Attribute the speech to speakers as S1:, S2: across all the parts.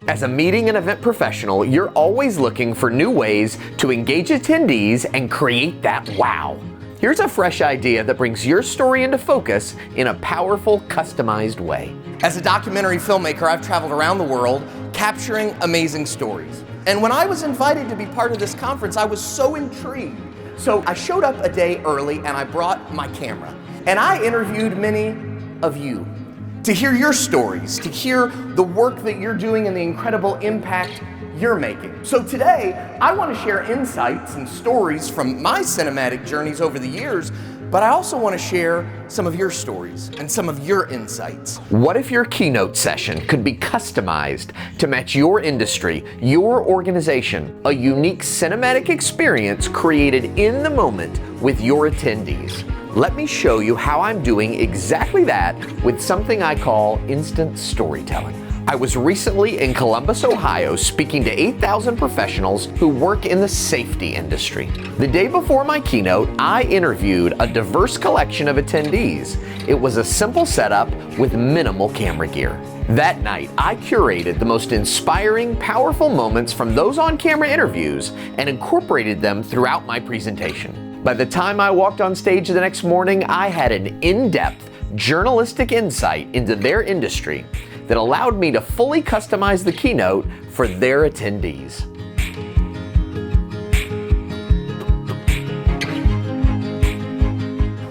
S1: As a meeting and event professional, you're always looking for new ways to engage attendees and create that wow. Here's a fresh idea that brings your story into focus in a powerful, customized way.
S2: As a documentary filmmaker, I've traveled around the world capturing amazing stories. And when I was invited to be part of this conference, I was so intrigued. So I showed up a day early and I brought my camera. And I interviewed many of you to hear your stories, to hear the work that you're doing and the incredible impact you're making. So today, I want to share insights and stories from my cinematic journeys over the years, but I also want to share some of your stories and some of your insights.
S1: What if your keynote session could be customized to match your industry, your organization, a unique cinematic experience created in the moment with your attendees? Let me show you how I'm doing exactly that with something I call instant storytelling. I was recently in Columbus, Ohio, speaking to 8,000 professionals who work in the safety industry. The day before my keynote, I interviewed a diverse collection of attendees. It was a simple setup with minimal camera gear. That night, I curated the most inspiring, powerful moments from those on-camera interviews and incorporated them throughout my presentation. By the time I walked on stage the next morning, I had an in-depth journalistic insight into their industry that allowed me to fully customize the keynote for their attendees.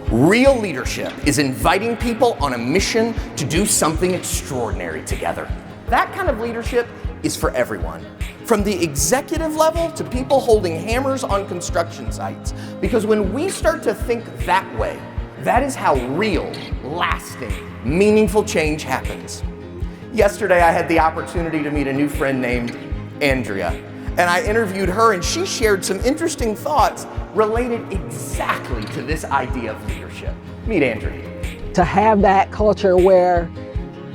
S2: Real leadership is inviting people on a mission to do something extraordinary together. That kind of leadership is for everyone, from the executive level to people holding hammers on construction sites. Because when we start to think that way, that is how real, lasting, meaningful change happens. Yesterday, I had the opportunity to meet a new friend named Andrea, and I interviewed her, and she shared some interesting thoughts related exactly to this idea of leadership. Meet Andrea.
S3: To have that culture where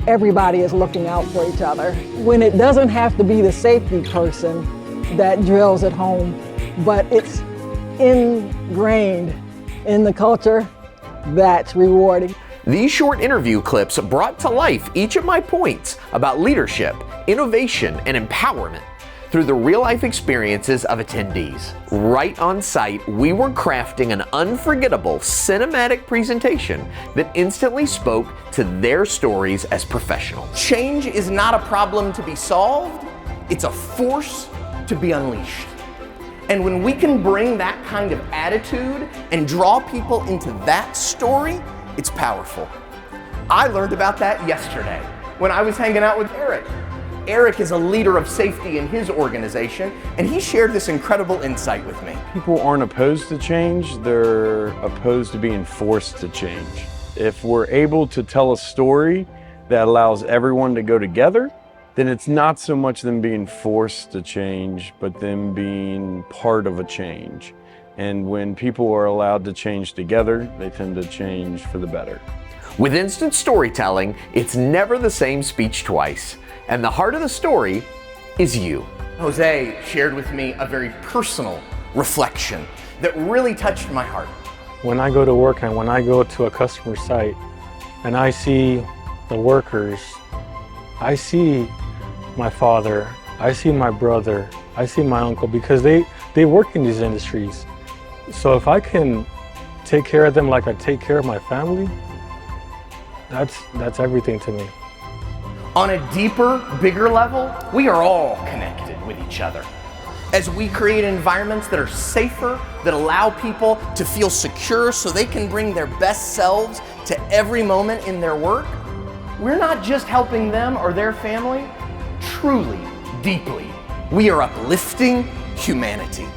S3: everybody is looking out for each other, when it doesn't have to be the safety person that drills at home, but it's ingrained in the culture, that's rewarding.
S1: These short interview clips brought to life each of my points about leadership, innovation, and empowerment through the real-life experiences of attendees. Right on site, we were crafting an unforgettable cinematic presentation that instantly spoke to their stories as professionals.
S2: Change is not a problem to be solved, it's a force to be unleashed. And when we can bring that kind of attitude and draw people into that story, it's powerful. I learned about that yesterday when I was hanging out with Eric. Eric is a leader of safety in his organization, and he shared this incredible insight with me.
S4: People aren't opposed to change, they're opposed to being forced to change. If we're able to tell a story that allows everyone to go together, then it's not so much them being forced to change, but them being part of a change. And when people are allowed to change together, they tend to change for the better.
S1: With instant storytelling, it's never the same speech twice. And the heart of the story is you.
S2: Jose shared with me a very personal reflection that really touched my heart.
S5: When I go to work and when I go to a customer site and I see the workers, I see my father, I see my brother, I see my uncle, because they work in these industries. So if I can take care of them like I take care of my family, that's everything to me.
S2: On a deeper, bigger level, we are all connected with each other. As we create environments that are safer, that allow people to feel secure so they can bring their best selves to every moment in their work, we're not just helping them or their family, truly, deeply, we are uplifting humanity.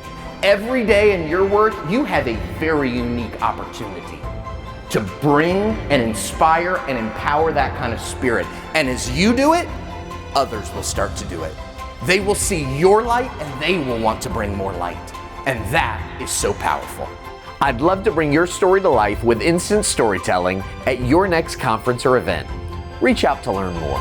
S2: Every day in your work, you have a very unique opportunity to bring and inspire and empower that kind of spirit. And as you do it, others will start to do it. They will see your light and they will want to bring more light. And that is so powerful.
S1: I'd love to bring your story to life with instant storytelling at your next conference or event. Reach out to learn more.